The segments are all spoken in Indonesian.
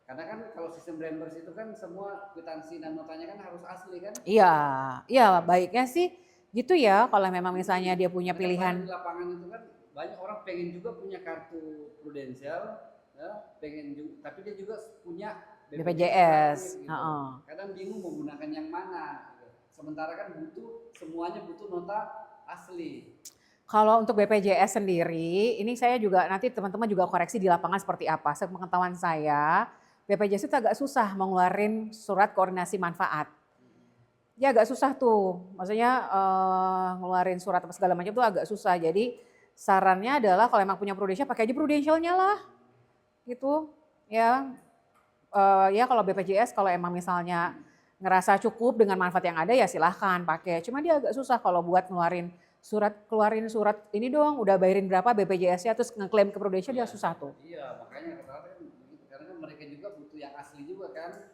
Karena kan kalau sistem reimburse itu kan semua kwitansi dan notanya kan harus asli kan? Iya, iya baiknya sih gitu ya kalau memang misalnya dia punya Karena kan banyak pilihan di lapangan itu kan banyak orang pengen juga punya kartu prudensial, ya, pengen juga, tapi dia juga punya BPJS BPJS. gratis gitu. Heeh. Kadang bingung mau gunakan yang mana. Gitu. Sementara kan butuh semuanya butuh nota asli. Kalau untuk BPJS sendiri, ini saya juga nanti teman-teman juga koreksi di lapangan seperti apa. Sepengetahuan saya, BPJS itu agak susah mengeluarin surat koordinasi manfaat. Dia agak susah tuh, maksudnya ngeluarin surat apa segala macam tuh agak susah. Jadi sarannya adalah kalau emang punya Prudential pakai aja Prudentialnya lah, gitu. Ya, ya kalau BPJS kalau emang misalnya ngerasa cukup dengan manfaat yang ada ya silahkan pakai. Cuma dia agak susah kalau buat keluarin surat ini dong, udah bayarin berapa BPJS-nya terus ngeklaim ke Prudential dia susah tuh. Iya, makanya rata-rata kan begitu. Karena kan mereka juga butuh yang asli juga kan.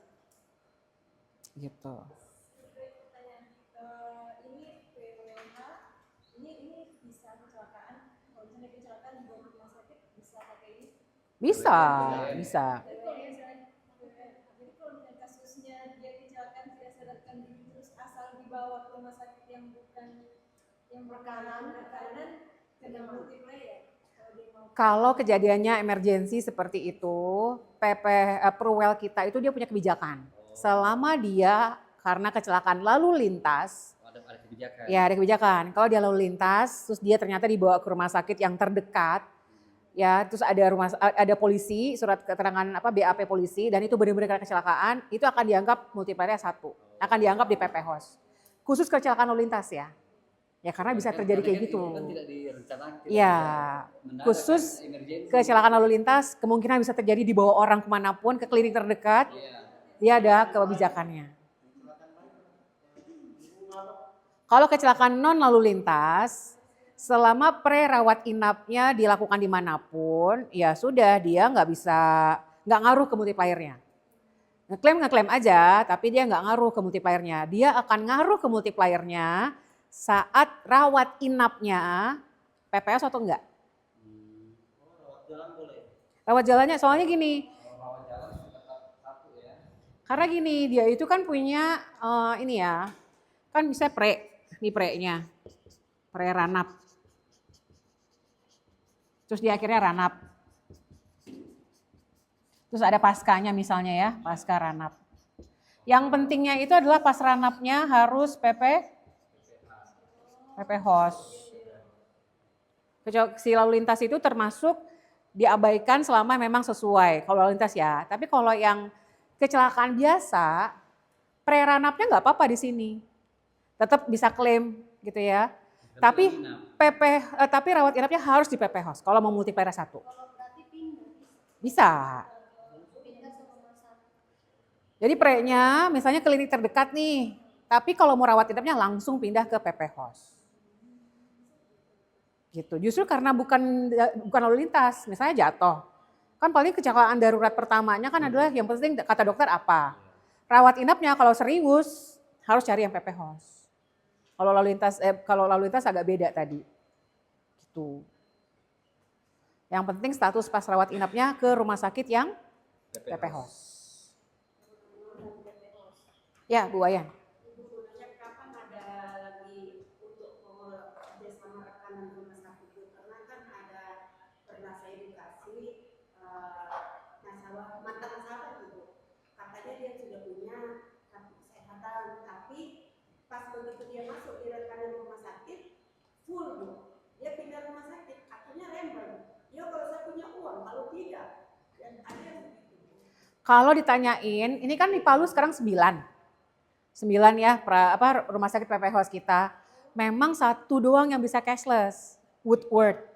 Gitu. Bisa, bisa. Kalau kejadiannya emergensi seperti itu, Perwel kita itu dia punya kebijakan. Selama dia karena kecelakaan lalu lintas, Ada kebijakan. ya ada kebijakan. Kalau dia lalu lintas, terus dia ternyata dibawa ke rumah sakit yang terdekat, ya terus ada polisi, surat keterangan BAP polisi, dan itu benar-benar karena kecelakaan, itu akan dianggap multiplier 1, akan dianggap di PP Hos. Khusus kecelakaan lalu lintas ya. Ya karena bisa terjadi kayak gitu. Kan tidak direncanakan. Ya, khusus kecelakaan lalu lintas kemungkinan bisa terjadi dibawa orang kemanapun ke klinik terdekat. Dia ada kebijakannya. Kalau kecelakaan non lalu lintas, selama pre-rawat inapnya dilakukan dimanapun, ya sudah dia nggak ngaruh ke multipliernya. Ngeklaim aja, tapi dia nggak ngaruh ke multipliernya. Dia akan ngaruh ke multipliernya saat rawat inapnya PPS atau enggak? Rawat jalan boleh. Rawat jalannya soalnya gini. Rawat jalan satu ya. Karena gini, dia itu kan punya ini ya, kan bisa nih pre-nya, pre-ranap. Terus dia akhirnya ranap. Terus ada paskanya misalnya ya, pasca ranap. Yang pentingnya itu adalah pas ranapnya harus PP Hos. Si lalu lintas itu termasuk diabaikan selama memang sesuai kalau lalu lintas ya. Tapi kalau yang kecelakaan biasa, pre-ranapnya nggak apa-apa di sini. Tetap bisa klaim gitu ya. Tapi tapi rawat inapnya harus di PP Hos kalau mau multiplier 1. Bisa. Jadi pre-nya misalnya klinik terdekat nih, tapi kalau mau rawat inapnya langsung pindah ke PP Hos. Gitu. Justru karena bukan lalu lintas, misalnya jatuh. Kan paling kecelakaan darurat pertamanya kan adalah yang penting kata dokter apa. Rawat inapnya kalau serius harus cari yang PP Hos. Kalau lalu lintas agak beda tadi. Gitu. Yang penting status pas rawat inapnya ke rumah sakit yang PP Hos. Ya, Bu Wayan. Kalau ditanyain, ini kan di Palu sekarang 9 ya, rumah sakit PP Hos kita. Memang satu doang yang bisa cashless, Woodward.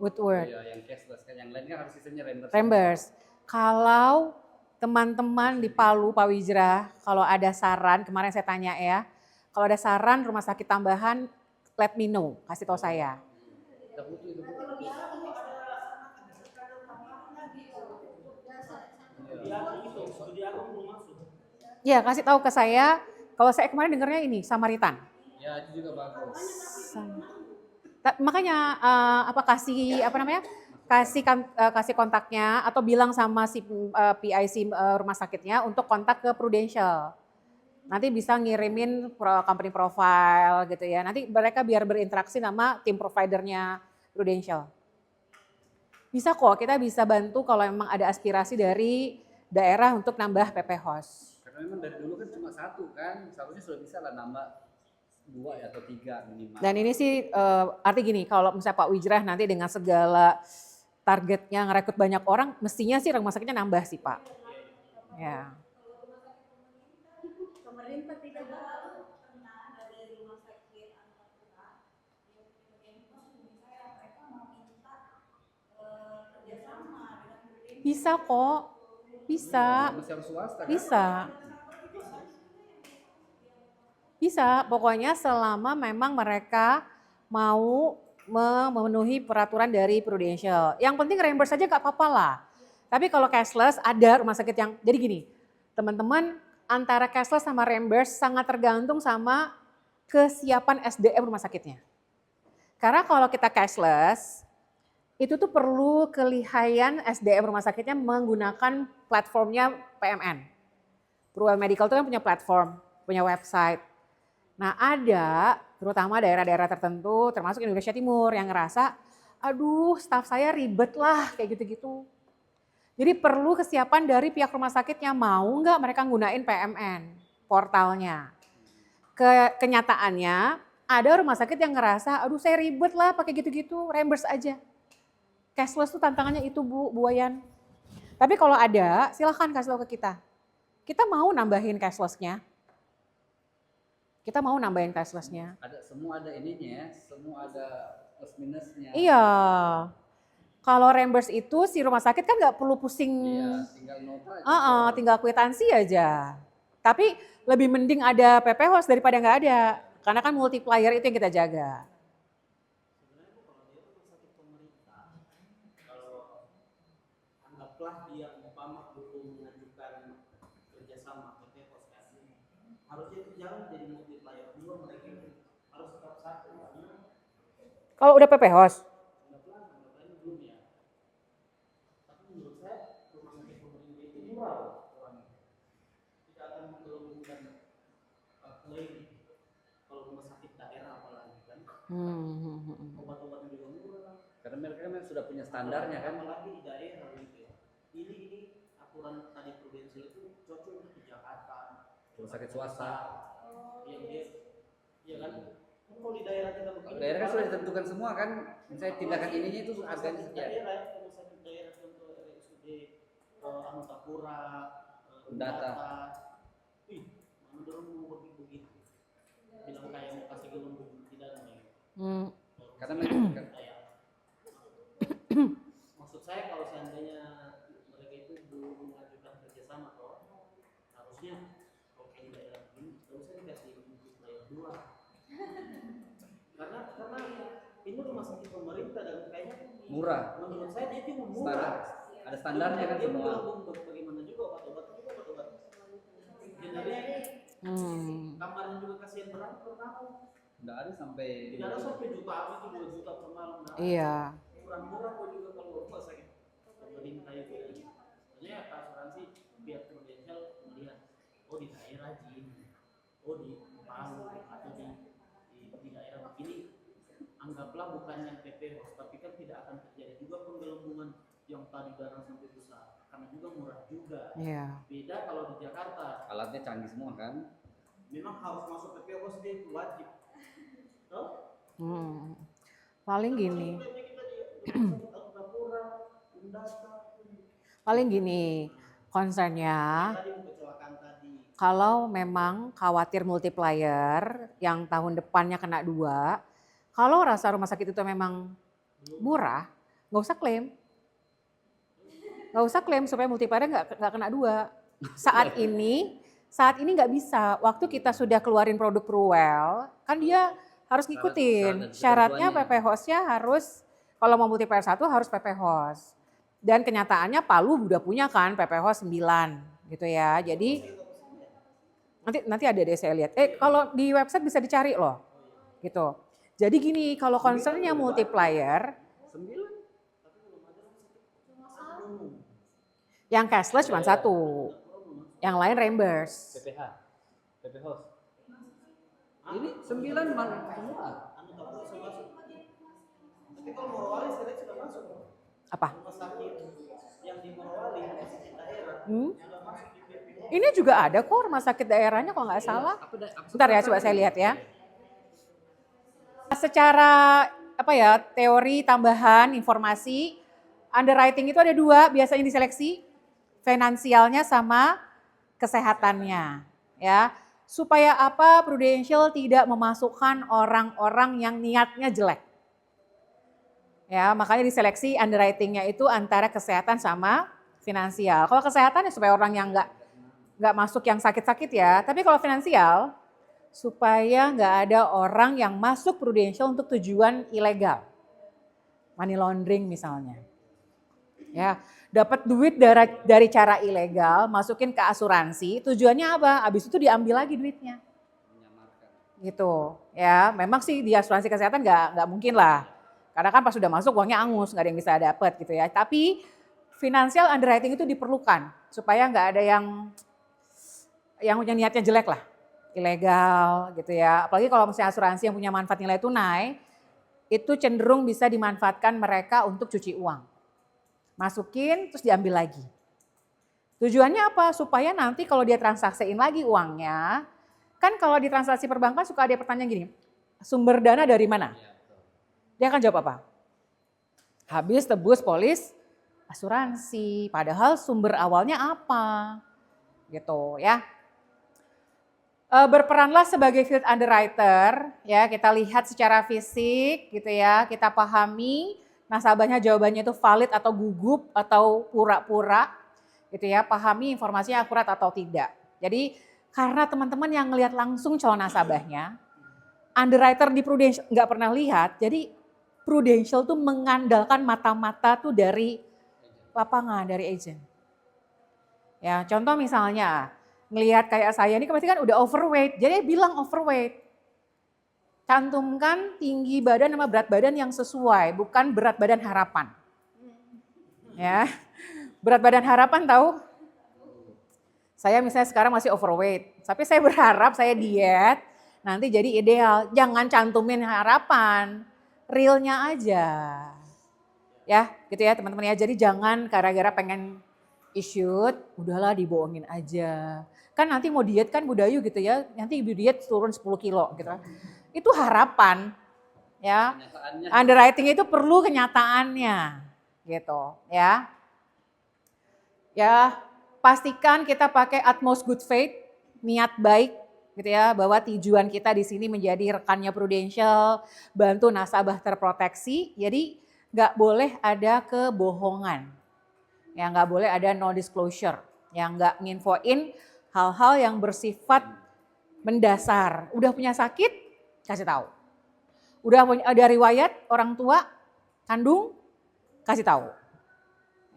Iya, yang cashless kan, yang lainnya harus sistemnya reimburse. Kalau teman-teman di Palu, Pak Wijra, kalau ada saran, kemarin saya tanya ya, kalau ada saran rumah sakit tambahan, let me know, kasih tahu saya. Ya, kasih tahu ke saya. Kalau saya kemarin dengarnya ini Samaritan. Ya, itu juga bagus. Makanya kasih kontaknya atau bilang sama si PIC rumah sakitnya untuk kontak ke Prudential. Nanti bisa ngirimin company profile gitu ya. Nanti mereka biar berinteraksi sama tim providernya Prudential. Bisa kok, kita bisa bantu kalau memang ada aspirasi dari daerah untuk nambah PP Host. Karena memang dari dulu kan cuma satu kan, seharusnya sudah bisa lah nambah 2 atau 3 minimal. Dan ini sih arti gini, kalau misalnya Pak Wijrah nanti dengan segala targetnya ngerekrut banyak orang, mestinya sih rumah sakitnya nambah sih Pak. Ya. Pemerintah tidak pernah dari rumah sakit Angkasa mereka mau minta kerjasama dengan Prudential. Bisa kok, bisa, Masih harus swasta kan? bisa. Bisa, pokoknya selama memang mereka mau memenuhi peraturan dari Prudential. Yang penting reimburse saja gak apa-apa lah. Tapi kalau cashless ada rumah sakit yang, jadi gini, teman-teman antara cashless sama reimburse sangat tergantung sama kesiapan SDM rumah sakitnya. Karena kalau kita cashless, itu tuh perlu kelihayan SDM rumah sakitnya menggunakan platformnya PMN. Purwell Medical itu kan punya platform, punya website. Nah ada terutama daerah-daerah tertentu termasuk Indonesia Timur yang ngerasa aduh staff saya ribet lah kayak gitu-gitu. Jadi perlu kesiapan dari pihak rumah sakitnya, mau nggak mereka gunain PMN portalnya. Kenyataannya ada rumah sakit yang ngerasa aduh saya ribet lah pakai gitu-gitu, reimburse aja. Cashless tuh tantangannya itu Bu Wayan. Tapi kalau ada silahkan kasih tahu ke kita. Kita mau nambahin cashless-nya. Kita mau nambahin cashless-nya. Semua ada ininya ya, semua ada plus minusnya. Iya. Kalau reimburse itu si rumah sakit kan nggak perlu pusing. Iya, tinggal nota aja. Tinggal kwitansi aja. Tapi lebih mending ada PP Host daripada nggak ada. Karena kan multiplier itu yang kita jaga. Anggaplah dia umpama belum mengajukan kerjasama PT Pos harusnya itu jangan jadi multiplier dua, mereka harus tetap satu. Kalau udah PP Host? Anggaplah ini belum ya. Tapi menurut saya rumah sakit pemerintah itu murah orangnya. Tidak akan menggelembungkan klaim kalau rumah sakit daerah apalagi kan. Obat-obatan juga murah. Karena mereka kan sudah punya standarnya kan. Apalagi di daerah gitu ya. Ini aturan tadi Prudential itu cocok untuk di Jakarta. Rumah sakit swasta. Yang dia, ya kan? Kalau di daerah kita begini. Daerah kan sudah ditentukan semua kan. Misalnya tindakan ininya itu harganya sekian. Daerah, rumah sakit daerah contoh RSUD, Anutapura, Undata. Wih, mana dorong mau begitu? Bilang kayak mau kasih gelembung tidak nih. Karena mereka Maksud saya kalau seandainya mereka itu belum mengajukan kerjasama toh, harusnya kalau di daerah ini harusnya dikasih multiplier 2. Karena ini rumah sakit pemerintah dan kayaknya murah. menurut saya dia cuma murah. Standar. Ada standarnya kan dia semua. menggabung bagaimana juga obat-obatan juga obat-obat generik. Kamarnya juga kasihan berat per malam. Enggak ada sampai Tidak ada sampai jutaan itu 2 juta per malam. Iya. Murah kok juga kalau rumah sakit pemerintah itu. Sebenarnya asuransi biar Prudential melihat oh di daerah ini, oh di Palu atau di daerah begini, anggaplah bukan yang PP Host, tapi kan tidak akan terjadi juga penggelembungan yang tadi barang sampai besar, karena juga murah juga. Iya. Beda kalau di Jakarta, alatnya canggih semua kan. memang harus masuk PP Host dia itu wajib. Toh? Paling gini. Paling gini, concernnya kalau memang khawatir multiplier yang tahun depannya kena 2, kalau rasa rumah sakit itu memang murah, nggak usah klaim. Nggak usah klaim supaya multiplier nggak kena 2. Saat ini nggak bisa. Waktu kita sudah keluarin produk Purwell, kan dia harus ngikutin. Syaratnya PP Host-nya harus, kalau mau multiplier 1 harus PP Host. Dan kenyataannya Palu udah punya kan PP Host 9 gitu ya. Jadi nanti ada deh saya lihat. Kalau di website bisa dicari loh. Gitu. Jadi gini, kalau concernnya multiplier, Yang cashless cuma satu, yang lain reimburse. PPH, PP Host. Ini 9 semua. Anu tak bisa masuk. Tapi kalau Morowali saya sudah masuk. Apa? Rumah sakit yang di Morowali, rumah sakit daerah sudah masuk di PPH. Ini juga ada kok rumah sakit daerahnya kalau nggak salah. Bentar ya, coba saya lihat ya. Secara apa ya, teori tambahan informasi, underwriting itu ada dua biasanya diseleksi, finansialnya sama kesehatannya, ya. Supaya apa? Prudential tidak memasukkan orang-orang yang niatnya jelek. Ya, makanya diseleksi underwritingnya itu antara kesehatan sama finansial. Kalau kesehatan ya supaya orang yang nggak masuk yang sakit-sakit ya. Tapi kalau finansial supaya nggak ada orang yang masuk Prudential untuk tujuan ilegal, money laundering misalnya. Ya, dapat duit dari cara ilegal, masukin ke asuransi. Tujuannya apa? Habis itu diambil lagi duitnya. Gitu, ya. Memang sih di asuransi kesehatan nggak mungkin lah. Karena kan pas sudah masuk uangnya angus, nggak ada yang bisa dapat gitu ya. Tapi financial underwriting itu diperlukan supaya nggak ada yang punya niatnya jelek lah, ilegal gitu ya. Apalagi kalau misalnya asuransi yang punya manfaat nilai tunai, itu cenderung bisa dimanfaatkan mereka untuk cuci uang. Masukin terus diambil lagi. Tujuannya apa? Supaya nanti kalau dia transaksiin lagi uangnya, kan kalau di transaksi perbankan suka ada pertanyaan gini, sumber dana dari mana? Dia akan jawab apa? Habis tebus polis asuransi, padahal sumber awalnya apa? Gitu ya. Berperanlah sebagai field underwriter, ya kita lihat secara fisik gitu ya, kita pahami nasabahnya jawabannya itu valid atau gugup atau pura-pura gitu ya, pahami informasinya akurat atau tidak. Jadi karena teman-teman yang ngelihat langsung calon nasabahnya, underwriter di Prudential nggak pernah lihat, jadi Prudential tuh mengandalkan mata-mata tuh dari lapangan, dari agent. Ya, contoh misalnya ngelihat kayak saya ini pasti kan udah overweight, jadi bilang overweight. Cantumkan tinggi badan sama berat badan yang sesuai, bukan berat badan harapan. Ya, berat badan harapan tahu? Saya misalnya sekarang masih overweight, tapi saya berharap saya diet, nanti jadi ideal. Jangan cantumin harapan, realnya aja. Ya, gitu ya teman-teman ya. Jadi jangan gara-gara pengen shoot, udahlah dibohongin aja. Kan nanti mau diet kan Budayu gitu ya, nanti ibu diet turun 10 kilo gitu. Itu harapan ya. Underwriting itu perlu kenyataannya gitu ya. Ya, pastikan kita pakai utmost good faith, niat baik gitu ya, bahwa tujuan kita di sini menjadi rekannya Prudential, bantu nasabah terproteksi. Jadi nggak boleh ada kebohongan. Ya, nggak boleh ada no disclosure, yang nggak nginfoin hal-hal yang bersifat mendasar. Udah punya sakit, kasih tahu. Udah ada riwayat orang tua kandung, kasih tahu.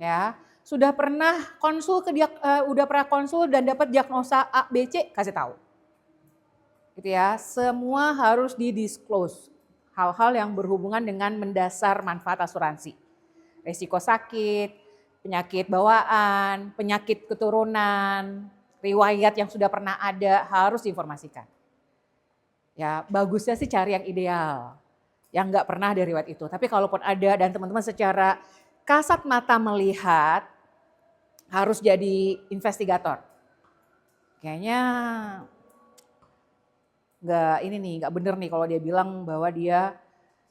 Ya, sudah pernah konsul udah pernah konsul dan dapat diagnosa A, B, C, kasih tahu. Gitu ya, semua harus di-disclose. Hal-hal yang berhubungan dengan mendasar manfaat asuransi. Resiko sakit, penyakit bawaan, penyakit keturunan, riwayat yang sudah pernah ada harus diinformasikan. Ya, bagusnya sih cari yang ideal, yang nggak pernah ada riwayat itu. Tapi kalaupun ada dan teman-teman secara kasat mata melihat, harus jadi investigator. Kayaknya nggak bener nih kalau dia bilang bahwa dia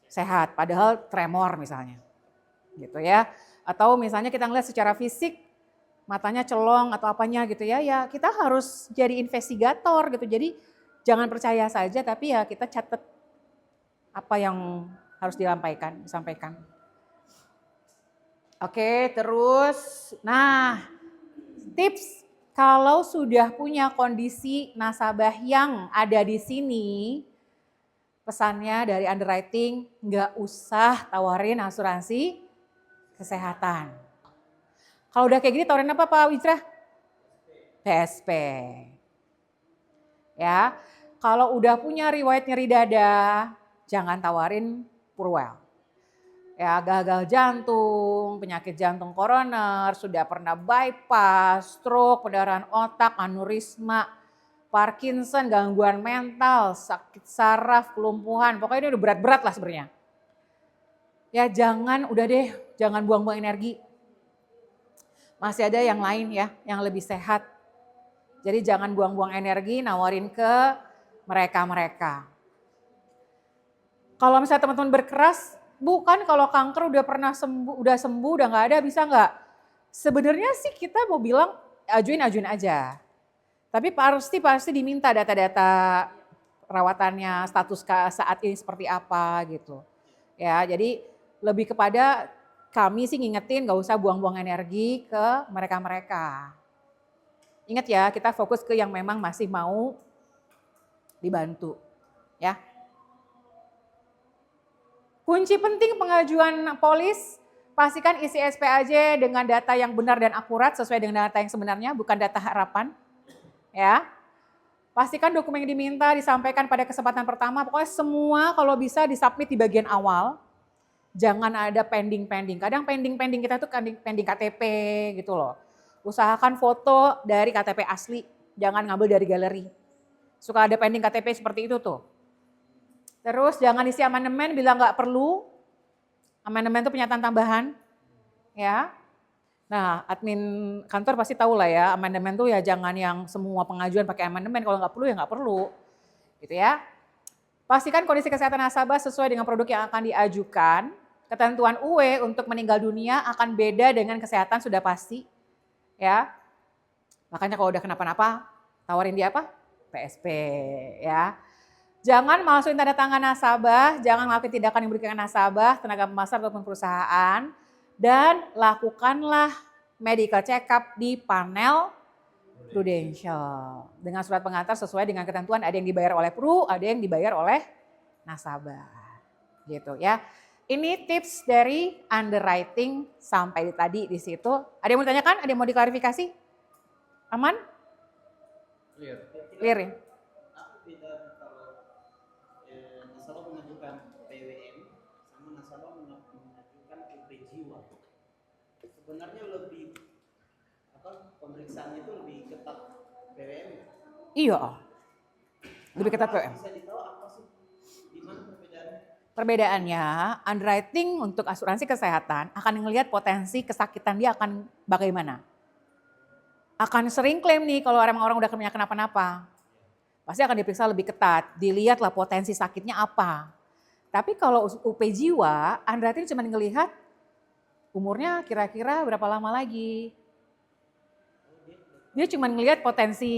sehat, padahal tremor misalnya, gitu ya. Atau misalnya kita ngeliat secara fisik, matanya celong atau apanya gitu ya, ya kita harus jadi investigator gitu. Jadi jangan percaya saja, tapi ya kita catat apa yang harus disampaikan. Oke, terus, nah tips kalau sudah punya kondisi nasabah yang ada di sini, pesannya dari underwriting nggak usah tawarin asuransi kesehatan. Kalau udah kayak gini tawarin apa Pak Wijrah? PSP. Ya, kalau udah punya riwayat nyeri dada, jangan tawarin Purwell. ya gagal jantung, penyakit jantung koroner, sudah pernah bypass, stroke, pendarahan otak, aneurisma, Parkinson, gangguan mental, sakit saraf, kelumpuhan, pokoknya ini udah berat-berat lah sebenarnya. Ya udah deh, jangan buang-buang energi. Masih ada yang lain ya, yang lebih sehat. Jadi jangan buang-buang energi, nawarin ke mereka-mereka. Kalau misalnya teman-teman berkeras, bukan kalau kanker udah pernah sembuh, udah nggak ada, bisa nggak? Sebenarnya sih kita mau bilang ajuin aja. Tapi pasti diminta data-data perawatannya, status saat ini seperti apa gitu. Ya, jadi lebih kepada kami sih ngingetin gak usah buang-buang energi ke mereka-mereka. Ingat ya, kita fokus ke yang memang masih mau dibantu. Ya. Kunci penting pengajuan polis, pastikan isi SPAJ dengan data yang benar dan akurat sesuai dengan data yang sebenarnya, bukan data harapan. Ya. Pastikan dokumen yang diminta disampaikan pada kesempatan pertama, pokoknya semua kalau bisa disubmit di bagian awal. Jangan ada pending. Kadang pending kita tuh pending KTP gitu loh. Usahakan foto dari KTP asli, jangan ngambil dari galeri. Suka ada pending KTP seperti itu tuh. Terus jangan isi amandemen bila nggak perlu. Amandemen itu pernyataan tambahan. Ya. Nah, admin kantor pasti tahu lah ya, amandemen tuh ya jangan yang semua pengajuan pakai amandemen, kalau nggak perlu ya nggak perlu. Gitu ya. Pastikan kondisi kesehatan nasabah sesuai dengan produk yang akan diajukan. Ketentuan UE untuk meninggal dunia akan beda dengan kesehatan sudah pasti. Ya. Makanya kalau udah kenapa-napa, tawarin dia apa? PSP ya. Jangan malsuin tanda tangan nasabah, jangan melakukan tindakan yang merugikan nasabah, tenaga pemasar ataupun perusahaan. Dan lakukanlah medical check up di panel Prudential. Dengan surat pengantar sesuai dengan ketentuan, ada yang dibayar oleh Pru, ada yang dibayar oleh nasabah. Gitu ya. Ini tips dari underwriting sampai tadi di situ. Ada yang mau ditanyakan? Ada yang mau diklarifikasi? Aman? Clear ya? Apa beda kalau nasabah mengajukan PWM sama nasabah mengajukan UP jiwa? Sebenarnya lebih pemeriksaannya itu lebih ketat PWM. Iya. Lebih ketat PWM. Bisa ditahu apa sih? Di mana perbedaannya? Perbedaannya, underwriting untuk asuransi kesehatan akan melihat potensi kesakitan dia akan bagaimana. Akan sering klaim nih kalau orang udah kena kenapa-napa. Pasti akan diperiksa lebih ketat, dilihatlah potensi sakitnya apa. Tapi kalau UP jiwa, underwriting cuma ngelihat umurnya kira-kira berapa lama lagi. Dia cuma ngelihat potensi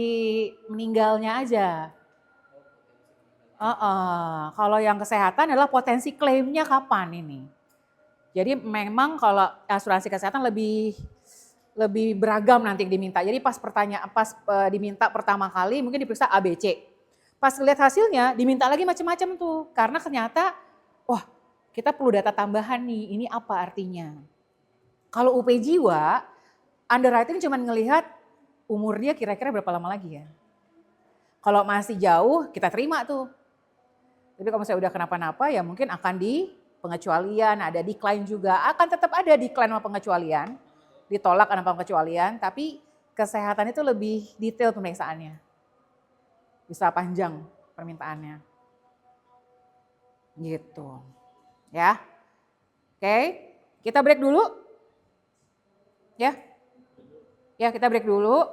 meninggalnya aja. Kalau yang kesehatan adalah potensi klaimnya kapan ini. Jadi memang kalau asuransi kesehatan lebih beragam nanti yang diminta. Jadi pas diminta pertama kali mungkin diperiksa ABC. Pas lihat hasilnya diminta lagi macam-macam tuh. Karena ternyata wah kita perlu data tambahan nih, ini apa artinya. Kalau UP jiwa, underwriting cuma ngelihat umur dia kira-kira berapa lama lagi ya. Kalau masih jauh kita terima tuh. Tapi kalau misalnya udah kenapa-napa ya mungkin akan di pengecualian, ada decline juga. Akan tetap ada decline sama pengecualian, ditolak sama pengecualian, tapi kesehatan itu lebih detail pemeriksaannya. Bisa panjang permintaannya. Gitu. Ya. Oke, kita break dulu. Ya. Ya, kita break dulu.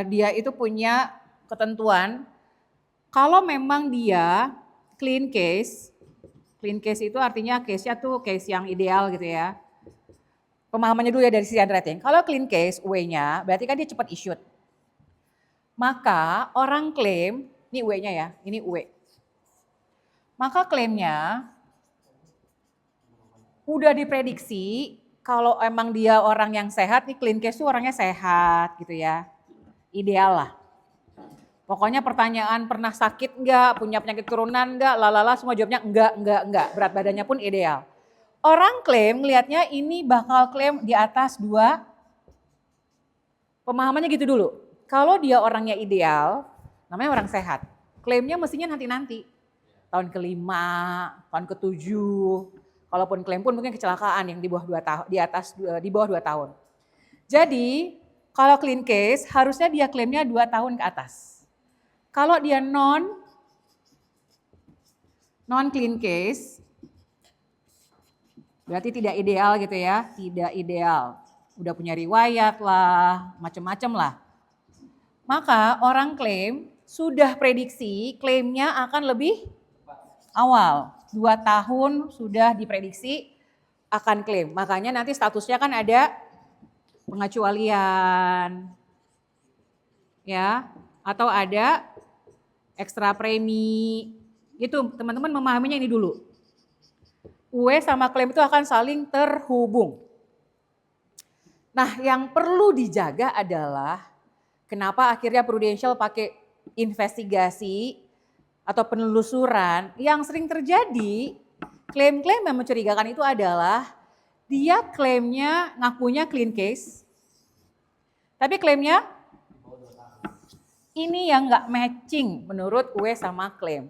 Dia itu punya ketentuan kalau memang dia clean case itu artinya case-nya tuh case yang ideal gitu ya. Pemahamannya dulu ya dari sisi underwriting. Kalau clean case UE-nya berarti kan dia cepat issued. Maka orang klaim, ini UE-nya ya, ini UE. Maka klaimnya udah diprediksi kalau emang dia orang yang sehat, nih clean case tuh orangnya sehat gitu ya. Ideal lah. Pokoknya pertanyaan pernah sakit enggak, punya penyakit turunan enggak, lalala semua jawabnya enggak. Berat badannya pun ideal. Orang klaim ngelihatnya ini bakal klaim di atas 2. Pemahamannya gitu dulu. Kalau dia orangnya ideal, namanya orang sehat. Klaimnya mestinya nanti-nanti. Tahun ke-5, tahun ke-7. Kalaupun klaim pun mungkin kecelakaan yang di bawah 2 tahun, di bawah 2 tahun. Jadi kalau clean case harusnya dia klaimnya 2 tahun ke atas. Kalau dia non clean case berarti tidak ideal gitu ya, tidak ideal. Udah punya riwayat lah, macam-macam lah. Maka orang klaim sudah prediksi klaimnya akan lebih awal. 2 tahun sudah diprediksi akan klaim. Makanya nanti statusnya kan ada pengecualian, ya, atau ada ekstra premi. Itu teman-teman memahaminya ini dulu. UE sama klaim itu akan saling terhubung. Nah, yang perlu dijaga adalah kenapa akhirnya Prudential pakai investigasi atau penelusuran. Yang sering terjadi, klaim-klaim yang mencurigakan itu adalah dia klaimnya ngakunya clean case, tapi klaimnya ini yang nggak matching menurut UE sama klaim.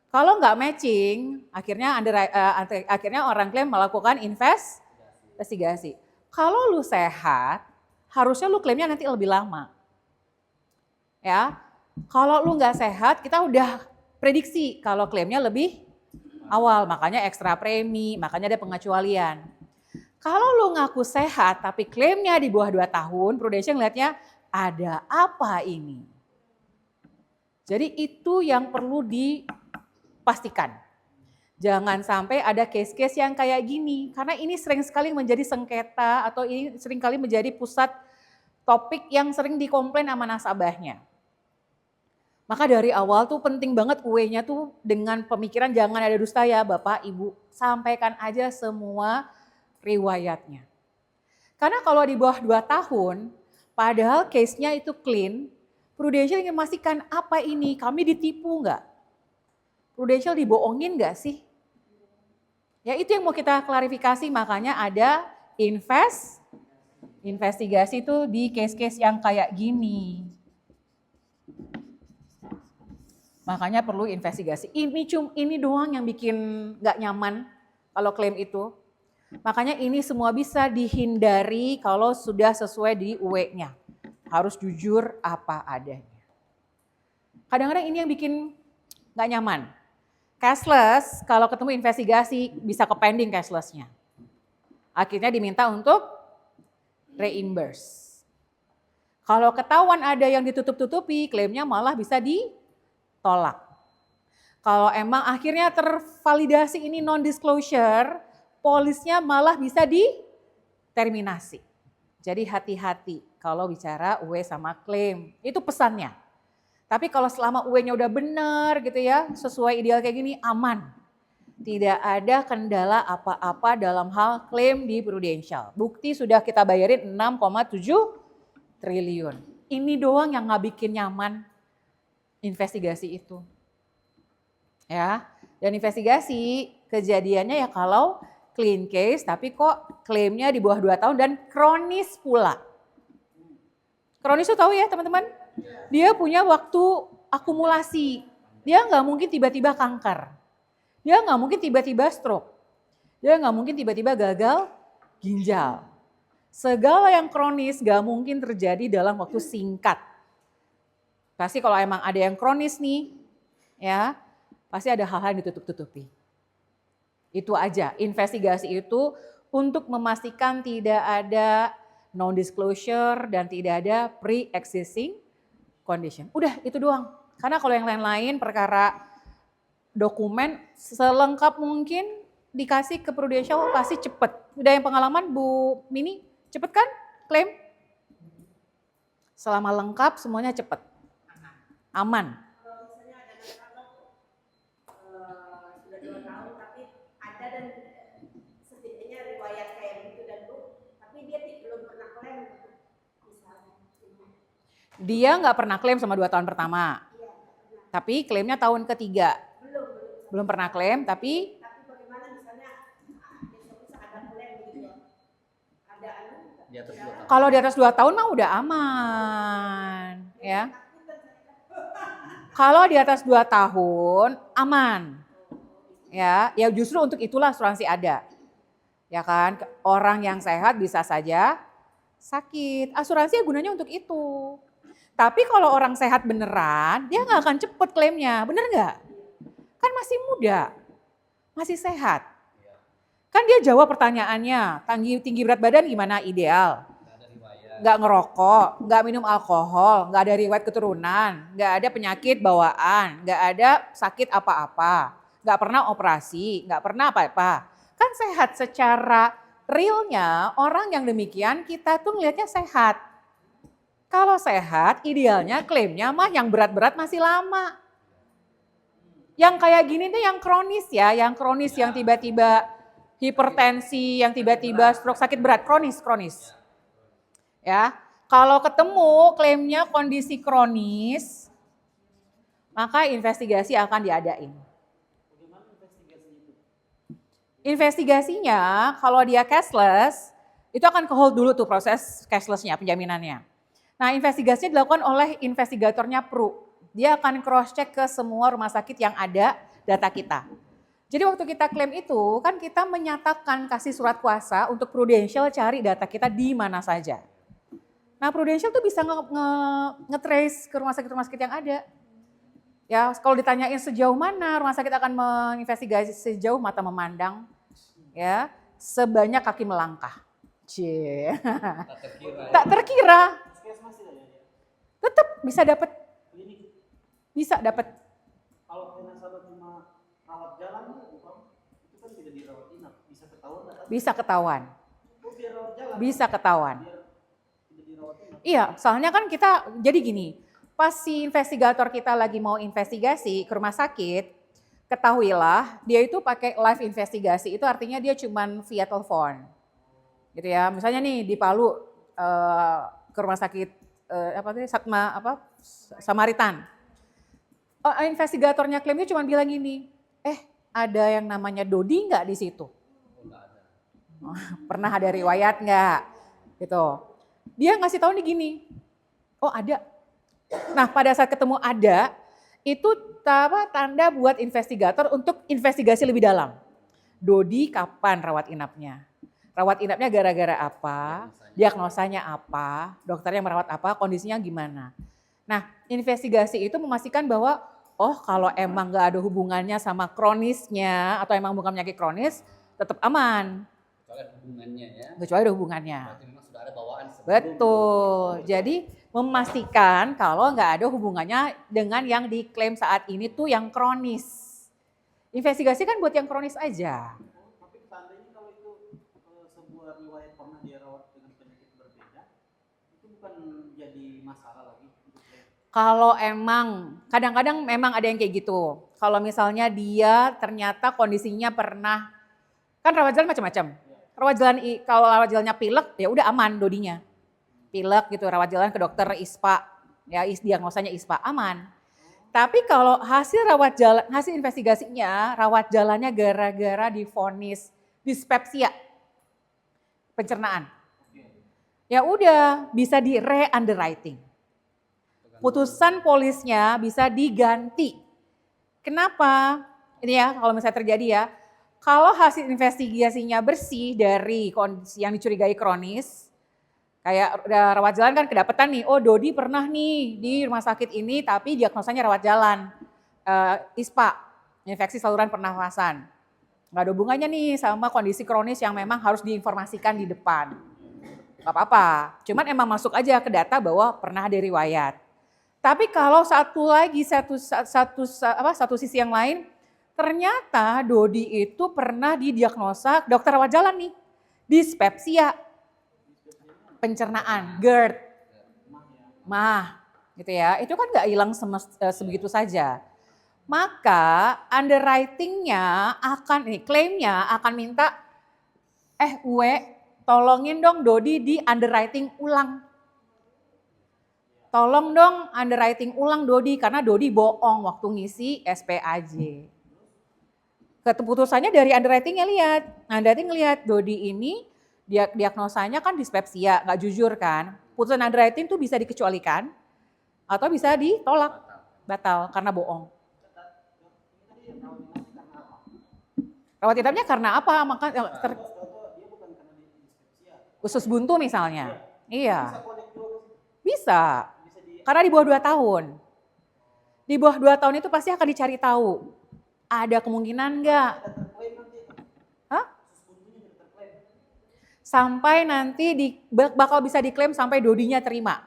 Kalau nggak matching, akhirnya orang klaim melakukan investigasi. Kalau lu sehat, harusnya lu klaimnya nanti lebih lama. Ya, kalau lu nggak sehat, kita udah prediksi kalau klaimnya lebih awal, makanya ekstra premi, makanya ada pengecualian. Kalau lu ngaku sehat tapi klaimnya di bawah 2 tahun, Prudential ngeliatnya ada apa ini? Jadi itu yang perlu dipastikan. Jangan sampai ada case-case yang kayak gini, karena ini sering sekali menjadi sengketa atau ini sering kali menjadi pusat topik yang sering dikomplain sama nasabahnya. Maka dari awal tuh penting banget UE-nya tuh dengan pemikiran jangan ada dusta ya Bapak, Ibu. Sampaikan aja semua riwayatnya. Karena kalau di bawah 2 tahun, padahal case-nya itu clean, Prudential ingin memastikan apa ini, kami ditipu nggak? Prudential dibohongin nggak sih? Ya itu yang mau kita klarifikasi, makanya ada investigasi itu di case-case yang kayak gini. Makanya perlu investigasi. Ini doang yang bikin nggak nyaman kalau klaim itu. Makanya ini semua bisa dihindari kalau sudah sesuai di UE-nya. Harus jujur apa adanya. Kadang-kadang ini yang bikin nggak nyaman. Cashless, kalau ketemu investigasi bisa ke pending cashless-nya. Akhirnya diminta untuk reimburse. Kalau ketahuan ada yang ditutup-tutupi, klaimnya malah bisa ditolak. Kalau emang akhirnya tervalidasi ini non-disclosure, polisnya malah bisa diterminasi. Jadi hati-hati kalau bicara UE sama klaim, itu pesannya. Tapi kalau selama UE-nya udah benar gitu ya, sesuai ideal kayak gini, aman. Tidak ada kendala apa-apa dalam hal klaim di Prudential. Bukti sudah kita bayarin 6,7 triliun. Ini doang yang nggak bikin nyaman investigasi itu. Ya, dan investigasi kejadiannya ya kalau clean case tapi kok klaimnya di bawah 2 tahun dan kronis pula. Kronis itu tahu ya teman-teman? Dia punya waktu akumulasi. Dia nggak mungkin tiba-tiba kanker. Dia nggak mungkin tiba-tiba stroke. Dia nggak mungkin tiba-tiba gagal ginjal. Segala yang kronis nggak mungkin terjadi dalam waktu singkat. Pasti kalau emang ada yang kronis nih, ya pasti ada hal-hal yang ditutup-tutupi. Itu aja, investigasi itu untuk memastikan tidak ada non-disclosure dan tidak ada pre-existing condition. Udah itu doang. Karena kalau yang lain-lain perkara dokumen selengkap mungkin dikasih ke Prudential pasti cepet. Udah yang pengalaman Bu Mini, cepet kan klaim? Selama lengkap semuanya cepet. Aman. Kalau misalnya ada nasabah sudah 2 tahun tapi ada dan setidaknya riwayat kayak begitu dan Bu, tapi dia belum pernah klaim misalnya. Dia nggak pernah klaim sama 2 tahun pertama. Iya, Tapi klaimnya tahun ketiga. Belum pernah klaim tapi bagaimana misalnya besok ada klaim begitu? Ada Di atas 2 tahun. kalau di atas 2 tahun mah udah aman, ya. Kalau di atas 2 tahun aman. Ya justru untuk itulah asuransi ada. Ya kan, orang yang sehat bisa saja sakit. Asuransi ya gunanya untuk itu. Tapi kalau orang sehat beneran, dia nggak akan cepet klaimnya, bener nggak? Kan masih muda, masih sehat. Kan dia jawab pertanyaannya, tinggi berat badan gimana ideal? Nggak ngerokok, nggak minum alkohol, nggak ada riwayat keturunan, nggak ada penyakit bawaan, nggak ada sakit apa-apa, nggak pernah operasi, nggak pernah apa-apa. Kan sehat secara realnya, orang yang demikian kita tuh ngelihatnya sehat. Kalau sehat, idealnya klaimnya mah yang berat-berat masih lama. Yang kayak gini tuh yang kronis ya, yang kronis yang tiba-tiba hipertensi, yang tiba-tiba stroke, sakit berat, kronis. Ya, kalau ketemu klaimnya kondisi kronis, maka investigasi akan diadain. Bagaimana investigasi itu? Investigasinya kalau dia cashless, itu akan ke hold dulu tuh proses cashlessnya, penjaminannya. Nah, investigasinya dilakukan oleh investigatornya PRU. Dia akan cross check ke semua rumah sakit yang ada data kita. Jadi waktu kita klaim itu kan kita menyatakan kasih surat kuasa untuk Prudential cari data kita di mana saja. Nah, Prudential tuh bisa nge-trace ke rumah sakit yang ada. Ya, kalau ditanyain sejauh mana rumah sakit akan menginvestigasi, sejauh mata memandang, ya, sebanyak kaki melangkah. Cie. Tak terkira. Puskesmas tidak ya? Tetap bisa dapat. Klinik. Bisa dapat. Kalau kena salah cuma rawat jalan, itu kan tidak dirawat inap, bisa ketahuan nggak? Bisa ketahuan. Oh, biar rawat jalan. Bisa ketahuan. Biar tidak dirawat inap. Iya, soalnya kan kita jadi gini, pas si investigator kita lagi mau investigasi ke rumah sakit, ketahuilah dia itu pakai live investigasi, itu artinya dia cuman via telepon. Gitu ya, misalnya nih di Palu ke rumah sakit Samaritan. Investigatornya klaimnya cuma bilang gini, ada yang namanya Dodi nggak di situ? Pernah ada riwayat nggak? Gitu. Dia ngasih tahu nih gini, oh ada. Nah pada saat ketemu ada, itu tanda buat investigator untuk investigasi lebih dalam. Dodi kapan rawat inapnya? Rawat inapnya gara-gara apa? Diagnosanya apa? Dokternya merawat apa? Kondisinya gimana? Nah investigasi itu memastikan bahwa oh kalau emang nggak ada hubungannya sama kronisnya atau emang bukan penyakit kronis, tetap aman. Kecuali ada hubungannya ya. Kecuali ada hubungannya. Berarti memang sudah ada bawaan sebelum. Betul. Jadi memastikan kalau nggak ada hubungannya dengan yang diklaim saat ini tuh yang kronis. Investigasi kan buat yang kronis aja. Tapi seandainya kalau itu sebuah riwayat pernah dia rawat dengan penyakit berbeda, itu bukan jadi masalah lagi. Kalau emang, kadang-kadang memang ada yang kayak gitu. Kalau misalnya dia ternyata kondisinya pernah, kan rawat jalan macam-macam. Rawat jalan, kalau rawat jalannya pilek ya udah aman Dodinya. Pilek gitu, rawat jalan ke dokter ISPA, ya diagnosanya ISPA, aman. Tapi kalau hasil rawat jalan, hasil investigasinya rawat jalannya gara-gara divonis dispepsia, pencernaan. Ya udah bisa di re-underwriting. Putusan polisnya bisa diganti. Kenapa? Ini ya kalau misalnya terjadi ya, kalau hasil investigasinya bersih dari kondisi yang dicurigai kronis, kayak rawat jalan kan kedapatan nih, oh Dodi pernah nih di rumah sakit ini tapi diagnosanya rawat jalan, ISPA, infeksi saluran pernafasan. Nggak ada hubungannya nih sama kondisi kronis yang memang harus diinformasikan di depan. Gak apa-apa, cuman emang masuk aja ke data bahwa pernah ada riwayat. Tapi kalau satu sisi yang lain, ternyata Dodi itu pernah didiagnosa dokter rawat jalan nih, dispepsia, pencernaan, GERD, mah, gitu ya. Itu kan nggak hilang sebegitu saja. Maka underwriting-nya klaimnya akan minta, Uwe, tolongin dong Dodi di underwriting ulang. Tolong dong underwriting ulang Dodi karena Dodi bohong waktu ngisi SPAJ. Keputusannya dari underwriting-nya lihat, Dodi ini diagnosanya kan dispepsia, nggak jujur kan. Putusan underwriting tuh bisa dikecualikan atau bisa ditolak, batal karena bohong. Rawat inapnya karena apa? Maka Atau dia bukan karena dispepsia. usus buntu misalnya. Iya, Bisa connect juga ke situ. bisa. Bisa di Karena di bawah 2 tahun. Di bawah 2 tahun itu pasti akan dicari tahu. Ada kemungkinan enggak? ada terklaim nanti. Hah? Usus buntunya jadi terklaim. Sampai nanti bakal bisa diklaim sampai dodinya terima.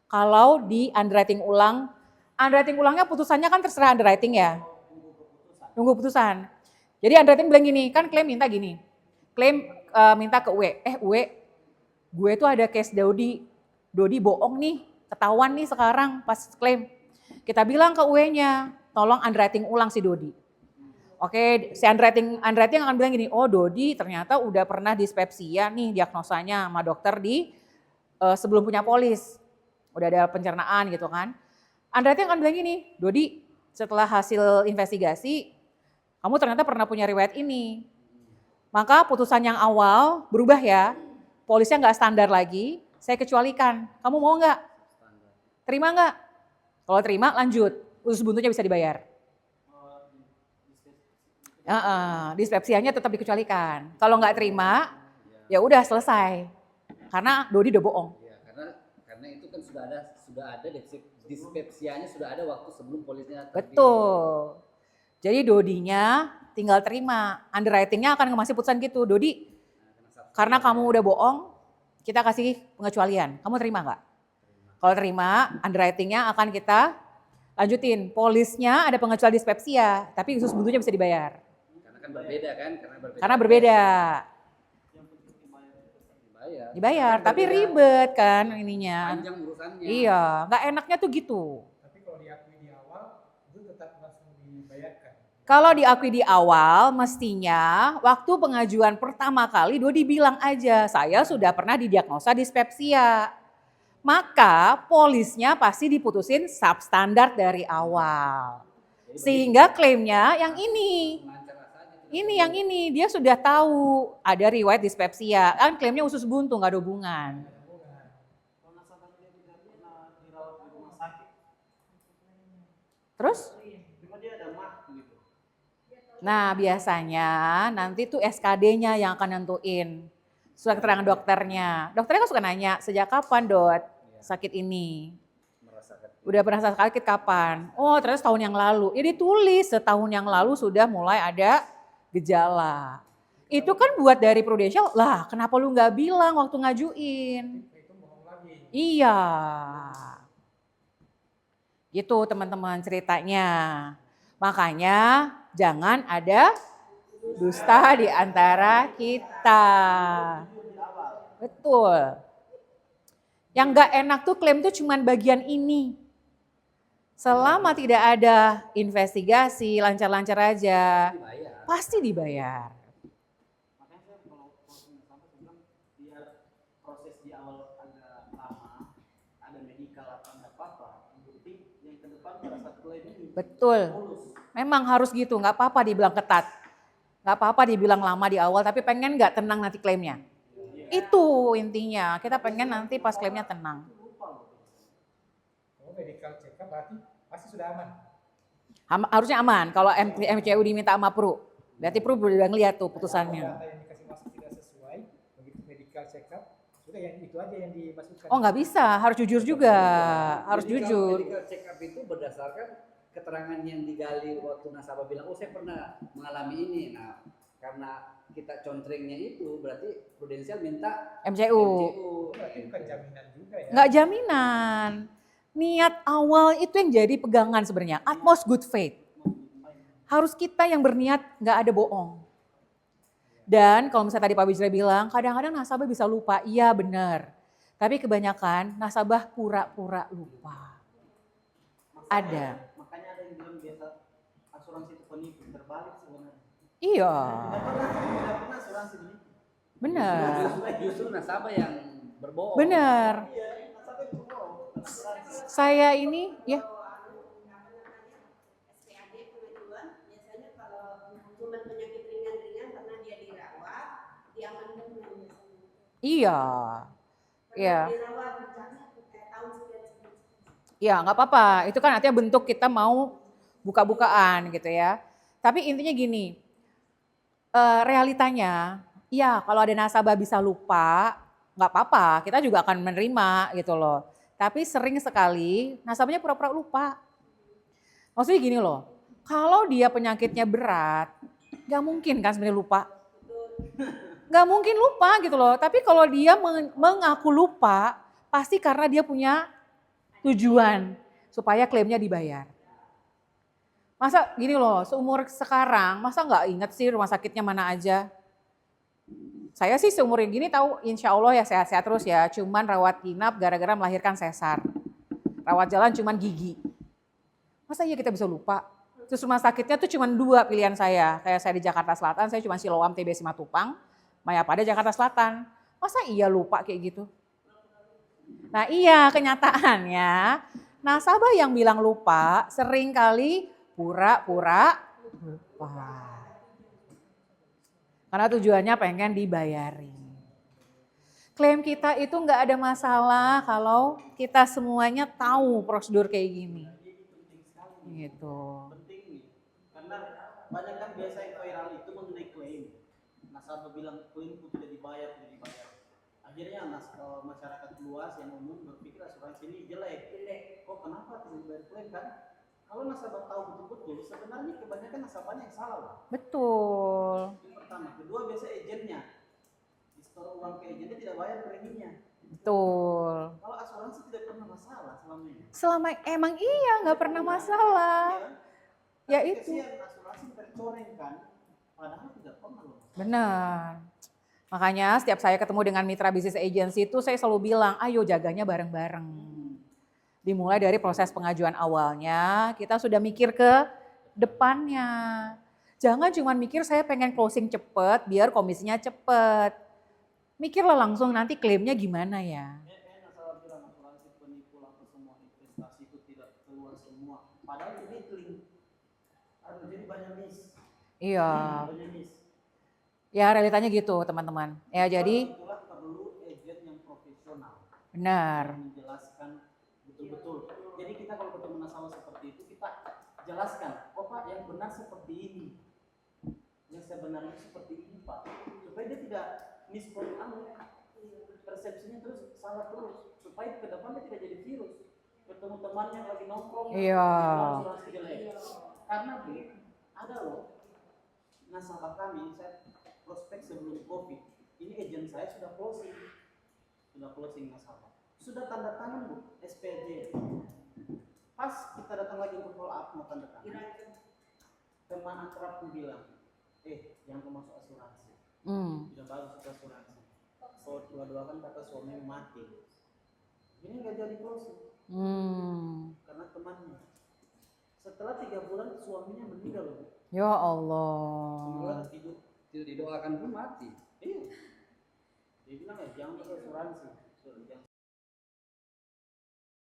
Kalau di underwriting ulang, underwriting ulangnya putusannya kan terserah underwriting ya. Nunggu putusan. Jadi underwriting bilang gini, kan klaim minta gini. Klaim minta ke UE, UE, gue tuh ada case Dodi bohong nih, ketahuan nih sekarang pas klaim. Kita bilang ke UE-nya, tolong underwriting ulang si Dodi. Oke, si underwriting akan bilang gini, oh Dodi ternyata udah pernah dispepsia nih diagnosanya sama dokter di sebelum punya polis. Udah ada pencernaan gitu kan. Underwriting akan bilang gini, Dodi setelah hasil investigasi, kamu ternyata pernah punya riwayat ini. Maka putusan yang awal berubah ya, polisnya nggak standar lagi, saya kecualikan. Kamu mau nggak? Terima nggak? Kalau terima lanjut, usus buntunya bisa dibayar. Dispepsianya tetap dikecualikan. Kalau nggak terima, ya udah selesai. Karena Dodi udah bohong. Ya, karena itu kan sudah ada dispepsianya sudah ada waktu sebelum polisnya terbit. Betul. Jadi Dodinya tinggal terima. Underwritingnya akan ngasih putusan gitu. Dodi, karena kamu udah bohong, kita kasih pengecualian. Kamu terima nggak? Kalau terima, underwritingnya akan kita lanjutin. Polisnya ada pengecualian dispepsia, tapi usus buntunya bisa dibayar. Karena kan berbeda kan? Karena berbeda. Dibayar. Tapi ribet kan ininya. Panjang urusannya. Iya, nggak enaknya tuh gitu. Tapi kalau diakui di awal, itu tetap langsung dibayarkan. Kalau diakui di awal, mestinya waktu pengajuan pertama kali Dodi bilang aja, saya sudah pernah didiagnosa dispepsia. Maka polisnya pasti diputusin substandard dari awal. Sehingga klaimnya yang ini. Ini yang ini, dia sudah tahu ada riwayat dispepsia. Kan klaimnya usus buntu, nggak ada hubungan. Kalau nasabah dia tidak pernah dirawat di rumah sakit, Terus? cuma dia ada mah gitu. Nah biasanya nanti tuh SKD-nya yang akan nentuin. Surat keterangan dokternya. Dokternya kan suka nanya, sejak kapan Dot sakit ini? Udah pernah sakit kapan? Oh ternyata setahun yang lalu. Ya ditulis setahun yang lalu sudah mulai ada gejala. Itu kan buat dari Prudential, lah kenapa lu nggak bilang waktu ngajuin? Itu bohong lagi. Iya. Gitu teman-teman ceritanya. Makanya jangan ada dusta di antara kita. Betul. Yang nggak enak tuh klaim tuh cuman bagian ini. Selama tidak ada investigasi, lancar-lancar aja, pasti dibayar. Makanya saya kalau nasabah saya bilang biar proses di awal agak lama, ada medical atau ada apa-apa, yang penting yang ke depan pada saat klaim ini Betul. mulus. Memang harus gitu, nggak apa-apa dibilang ketat. Nggak apa-apa dibilang lama di awal, tapi pengen nggak tenang nanti klaimnya. Itu intinya, kita pengen nanti pas klaimnya tenang. Kalau medical check up berarti pasti sudah aman. Harusnya aman, kalau MCU diminta sama Pru. Berarti Pru udah ngeliat tuh putusannya. Kalau data yang dikasih masuk tidak sesuai, begitu medical check up, sudah yang itu aja yang dimasukkan. Oh nggak bisa, harus jujur juga, harus jujur. Medical check up itu berdasarkan keterangan yang digali waktu nasabah bilang, oh saya pernah mengalami ini. Nah, karena kita contrengnya itu berarti Prudential minta MCU. Berarti bukan jaminan juga ya. Nggak jaminan. Niat awal itu yang jadi pegangan sebenarnya. Utmost good faith. Harus kita yang berniat nggak ada bohong. Dan kalau misalnya tadi Pak Wijaya bilang, kadang-kadang nasabah bisa lupa. Iya benar. Tapi kebanyakan nasabah pura-pura lupa. Ada. Makanya ada yang bilang biasa asuransi itu penipu, terbalik sebenarnya. Iya. Tidak pernah asuransi penipu. Benar. justru nasabah yang berbohong. Benar. Iya, nasabah itu bohong. Saya ini ya. SPAD pengajuan biasanya kalau cuma penyakit ringan-ringan karena dia dirawat, diamankan biasanya. Iya. Iya. Dirawat misalnya tahun sekian. Ya nggak apa-apa, itu kan artinya bentuk kita mau buka-bukaan gitu ya. Tapi intinya gini, realitanya, iya kalau ada nasabah bisa lupa, nggak apa-apa, kita juga akan menerima gitu loh. Tapi sering sekali nasabahnya pura-pura lupa. Maksudnya gini loh, kalau dia penyakitnya berat, nggak mungkin kan sebenarnya lupa. Nggak mungkin lupa gitu loh. Tapi kalau dia mengaku lupa, pasti karena dia punya tujuan supaya klaimnya dibayar. Masa gini loh, seumur sekarang, masa nggak inget sih rumah sakitnya mana aja? Saya sih seumur yang gini tahu insya Allah ya sehat-sehat terus ya, cuman rawat inap gara-gara melahirkan sesar. Rawat jalan cuman gigi. Masa iya kita bisa lupa? Terus rumah sakitnya tuh cuman 2 pilihan saya. Kayak saya di Jakarta Selatan, saya cuma Siloam TB Simatupang, Mayapada Jakarta Selatan. Masa iya lupa kayak gitu? Nah iya kenyataannya nasabah yang bilang lupa sering kali pura-pura lupa. Karena tujuannya pengen dibayarin. Klaim kita itu nggak ada masalah kalau kita semuanya tahu prosedur kayak gini. Gitu. Penting nih, karena banyak kan biasa yang viral itu mengenai klaim. Nasabah bilang klaimku tidak dibayar. Akhirnya masyarakat luas yang umum berpikir asuransi ini jelek. Kok kenapa tidak dibayar klaim kan? Kalau nasabah tahu betul-betul, sebenarnya kebanyakan nasabahnya yang salah loh. Betul. Yang pertama, kedua biasa agennya. Disetor uang ke agennya tidak bayar preminya. Betul. Kalau asuransi tidak pernah masalah selama ini. Selama emang iya nggak pernah masalah. Ya Tapi itu. kesian asuransi tercoreng kan, padahal tidak pernah loh. Benar. Makanya setiap saya ketemu dengan mitra bisnis agency itu saya selalu bilang, ayo jaganya bareng-bareng. Dimulai dari proses pengajuan awalnya, kita sudah mikir ke depannya. Jangan cuma mikir saya pengen closing cepet biar komisinya cepet. Mikirlah langsung nanti klaimnya gimana ya. Nasabah bilang asuransi penipu langsung semua investasi itu tidak keluar semua. Padahal ini link. Aduh, jadi banyak miss. Iya. Banyak miss. Ya realitanya gitu teman-teman. Ya jadi Itulah perlu agent yang profesional. benar. Yang menjelaskan betul-betul. Jadi kita kalau ketemu nasabah seperti itu kita jelaskan, oh Pak yang benar seperti ini, yang sebenarnya seperti ini Pak, supaya dia tidak persepsinya terus salah terus, supaya ke depannya tidak jadi virus. Ketemu temannya lagi nongkrong, Iya. asuransi jelek. Karena ada loh nasabah kami, saya prospek sebelum COVID, ini agent saya sudah closing nasabah, sudah tanda tangan Bu SPJ. Pas kita datang lagi untuk follow up mau tanda tangan, teman akrab bilang, jangan masuk asuransi, sudah bagus itu asuransi. Kalau dua-dua kan kata suami mati, ini nggak jadi closing karena temannya. Setelah 3 bulan suaminya meninggal loh. Ya Allah. Semula tidak didoakan pun mati. Iya. Dia bilang jangan pakai asuransi, jangan